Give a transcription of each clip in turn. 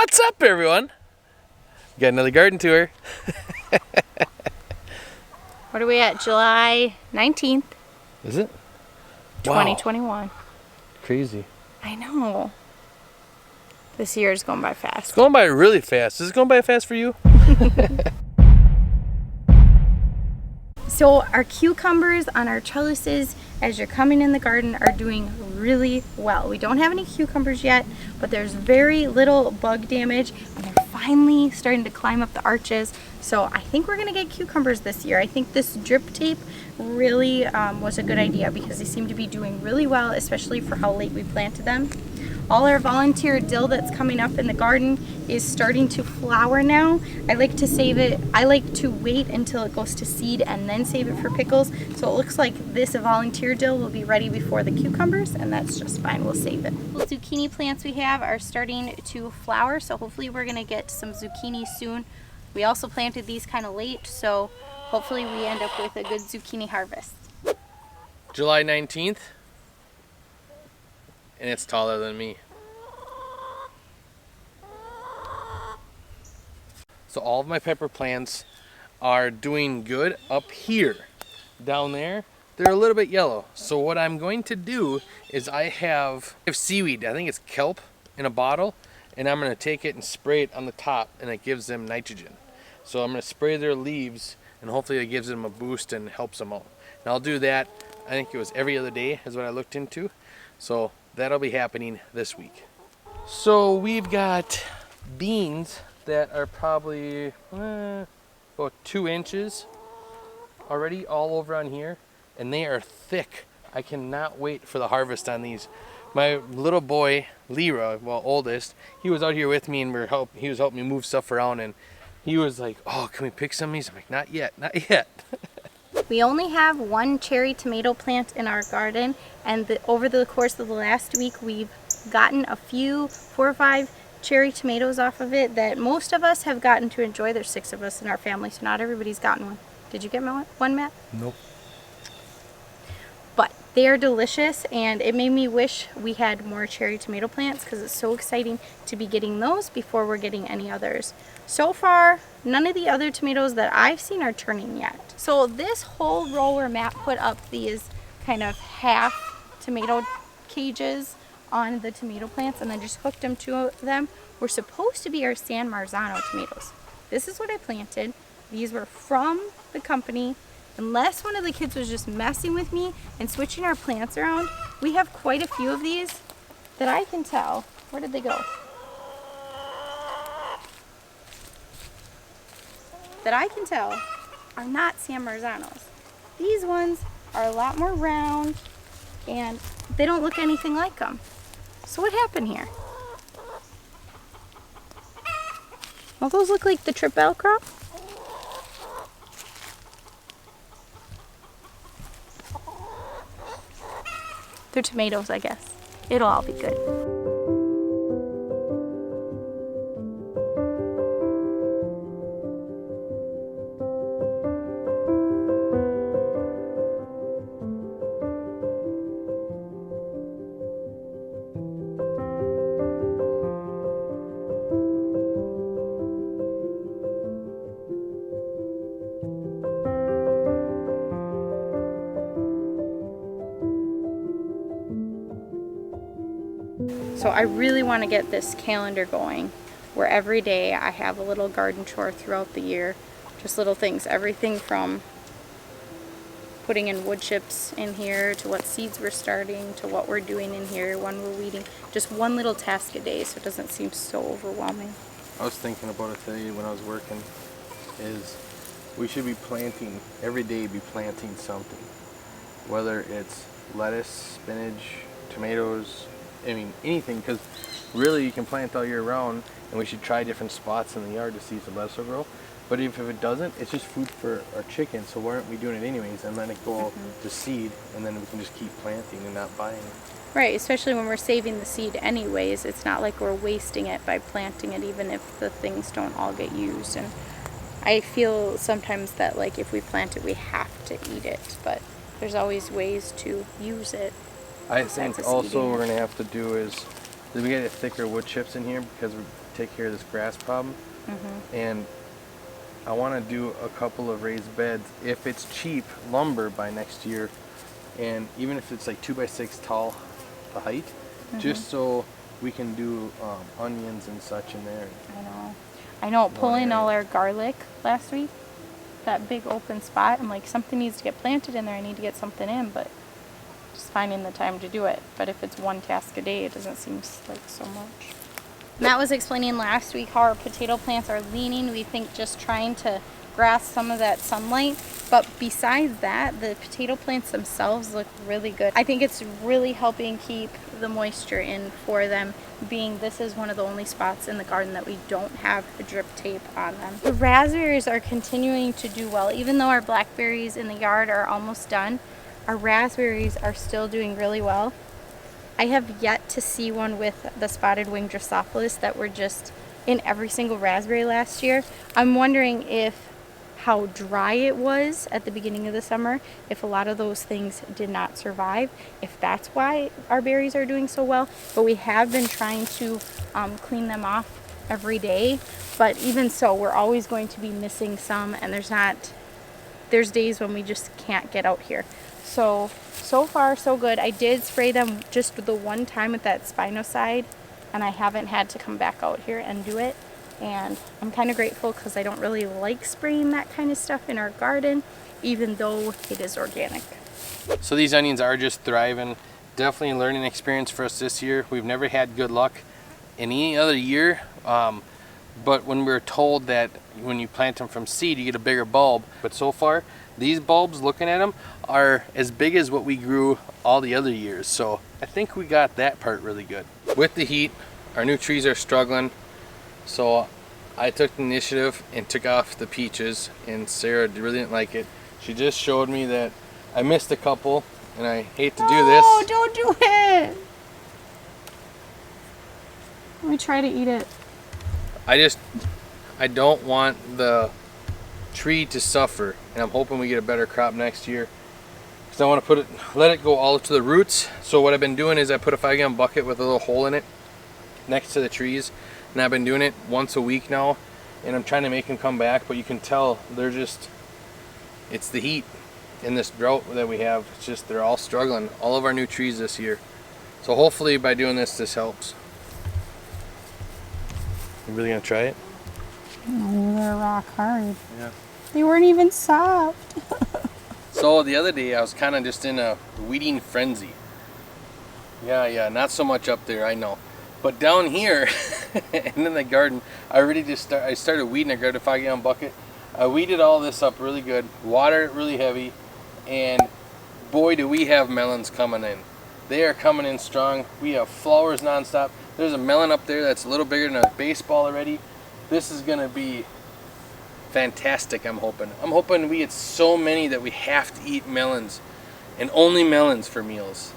What's up, everyone? Got another garden tour. What are we at? July 19th, Is it? 2021. Wow. Crazy. I know. This year is going by fast. It's going by really fast. Is it going by fast for you? So our cucumbers on our trellises as you're coming in the garden are doing really well. We don't have any cucumbers yet, but there's very little bug damage and they're finally starting to climb up the arches. So I think we're gonna get cucumbers this year. I think this drip tape really was a good idea because they seem to be doing really well, especially for how late we planted them. All our volunteer dill that's coming up in the garden is starting to flower now. I like to save it. I like to wait until it goes to seed and then save it for pickles. So it looks like this volunteer dill will be ready before the cucumbers, and that's just fine. We'll save it. The zucchini plants we have are starting to flower, so hopefully we're gonna get some zucchini soon. We also planted these kind of late, so hopefully we end up with a good zucchini harvest. July 19th. And it's taller than me. So all of my pepper plants are doing good up here. Down there, they're a little bit yellow. So what I'm going to do is I have seaweed, I think it's kelp, in a bottle, and I'm going to take it and spray it on the top, and it gives them nitrogen. So I'm going to spray their leaves, and hopefully it gives them a boost and helps them out. And I'll do that, I think it was every other day is what I looked into. So that'll be happening this week. So we've got beans that are probably about 2 inches already all over on here, and they are thick. I cannot wait for the harvest on these. My little boy Leroy, well, oldest, he was out here with me and he was helping me move stuff around, and he was like, "Oh, can we pick some of these?" I'm like, "Not yet, not yet." We only have one cherry tomato plant in our garden, and over the course of the last week we've gotten a few 4 or 5 cherry tomatoes off of it that most of us have gotten to enjoy. There's 6 of us in our family, so not everybody's gotten one. Did you get one, Matt? Nope. But they are delicious, and it made me wish we had more cherry tomato plants because it's so exciting to be getting those before we're getting any others. So far, none of the other tomatoes that I've seen are turning yet. So this whole row where Matt put up these kind of half tomato cages on the tomato plants and then just hooked them to them were supposed to be our San Marzano tomatoes. This is what I planted. These were from the company. Unless one of the kids was just messing with me and switching our plants around, we have quite a few of these that I can tell. Where did they go? That I can tell are not San Marzanos. These ones are a lot more round and they don't look anything like them. So what happened here? Well, those look like the Tripel crop. They're tomatoes, I guess. It'll all be good. So I really want to get this calendar going where every day I have a little garden chore throughout the year. Just little things, everything from putting in wood chips in here to what seeds we're starting to what we're doing in here when we're weeding. Just one little task a day so it doesn't seem so overwhelming. I was thinking about it today when I was working, is we should be planting, every day be planting something. Whether it's lettuce, spinach, tomatoes, I mean anything, because really you can plant all year round, and we should try different spots in the yard to see if the lettuce will grow. But if it doesn't, it's just food for our chickens, so why aren't we doing it anyways and letting it go to seed, and then we can just keep planting and not buying it. Right, especially when we're saving the seed anyways. It's not like we're wasting it by planting it even if the things don't all get used. And I feel sometimes that like if we plant it we have to eat it, but there's always ways to use it. I think also what we're going to have to do is Then we get thicker wood chips in here because we take care of this grass problem. And I want to do a couple of raised beds if it's cheap lumber by next year, and even if it's like 2x6 tall, the height, just so we can do onions and such in there. I know. Pulling all our garlic last week, that big open spot, I'm like, something needs to get planted in there. I need to get something in, but just finding the time to do it. But if it's one task a day, it doesn't seem like so much. Matt was explaining last week how our potato plants are leaning. We think just trying to grasp some of that sunlight. But besides that, the potato plants themselves look really good. I think it's really helping keep the moisture in for them, being this is one of the only spots in the garden that we don't have a drip tape on them. The raspberries are continuing to do well. Even though our blackberries in the yard are almost done, our raspberries are still doing really well. I have yet to see one with the spotted wing Drosophilus that were just in every single raspberry last year. I'm wondering if how dry it was at the beginning of the summer, if a lot of those things did not survive, if that's why our berries are doing so well. But we have been trying to clean them off every day. But even so, we're always going to be missing some, and there's days when we just can't get out here. So far so good. I did spray them just the one time with that spinoside, and I haven't had to come back out here and do it. And I'm kind of grateful because I don't really like spraying that kind of stuff in our garden, even though it is organic. So these onions are just thriving. Definitely a learning experience for us this year. We've never had good luck in any other year. But when we were told that when you plant them from seed, you get a bigger bulb. But so far, these bulbs, looking at them, are as big as what we grew all the other years. So I think we got that part really good. With the heat, our new trees are struggling. So I took the initiative and took off the peaches, and Sarah really didn't like it. She just showed me that I missed a couple, and I hate to do this. Oh, don't do it! Let me try to eat it. I don't want the tree to suffer, and I'm hoping we get a better crop next year. Because I want to let it go all to the roots. So what I've been doing is I put a 5-gallon bucket with a little hole in it next to the trees, and I've been doing it once a week now, and I'm trying to make them come back. But you can tell it's the heat in this drought that we have. It's just they're all struggling, all of our new trees this year. So hopefully by doing this helps. You really gonna try it? Oh, they're rock hard. Yeah. They weren't even soft. So the other day I was kind of just in a weeding frenzy. Yeah, not so much up there, I know. But down here and in the garden, I started weeding. I grabbed a 5-gallon bucket. I weeded all this up really good, watered it really heavy, and boy do we have melons coming in. They are coming in strong. We have flowers nonstop. There's a melon up there that's a little bigger than a baseball already. This is gonna be fantastic, I'm hoping. I'm hoping we get so many that we have to eat melons, and only melons for meals.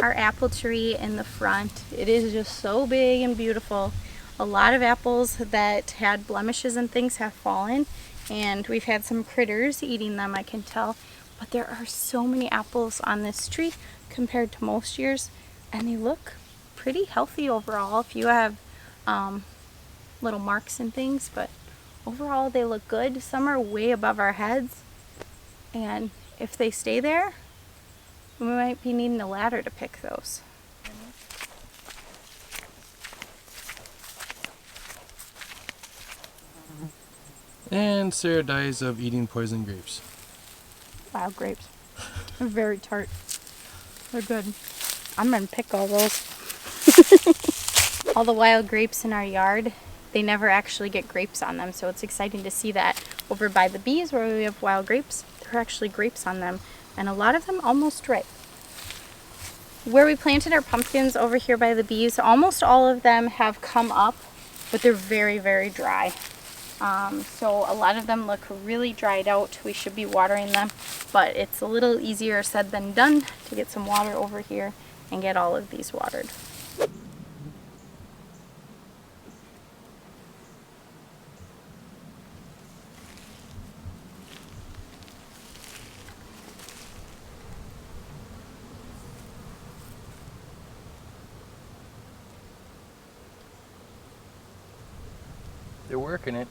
Our apple tree in the front, it is just so big and beautiful. A lot of apples that had blemishes and things have fallen, and we've had some critters eating them, I can tell. But there are so many apples on this tree compared to most years, and they look pretty healthy overall. If you have little marks and things, but overall they look good. Some are way above our heads, and if they stay there, we might be needing a ladder to pick those. And Sarah dies of eating poison grapes. Wild grapes. They're very tart. They're good. I'm gonna pick all those. All the wild grapes in our yard, they never actually get grapes on them, so it's exciting to see that. Over by the bees where we have wild grapes, there are actually grapes on them, and a lot of them almost ripe. Where we planted our pumpkins over here by the bees, almost all of them have come up, but they're very, very dry. So a lot of them look really dried out. We should be watering them, but it's a little easier said than done to get some water over here and get all of these watered. They're working it.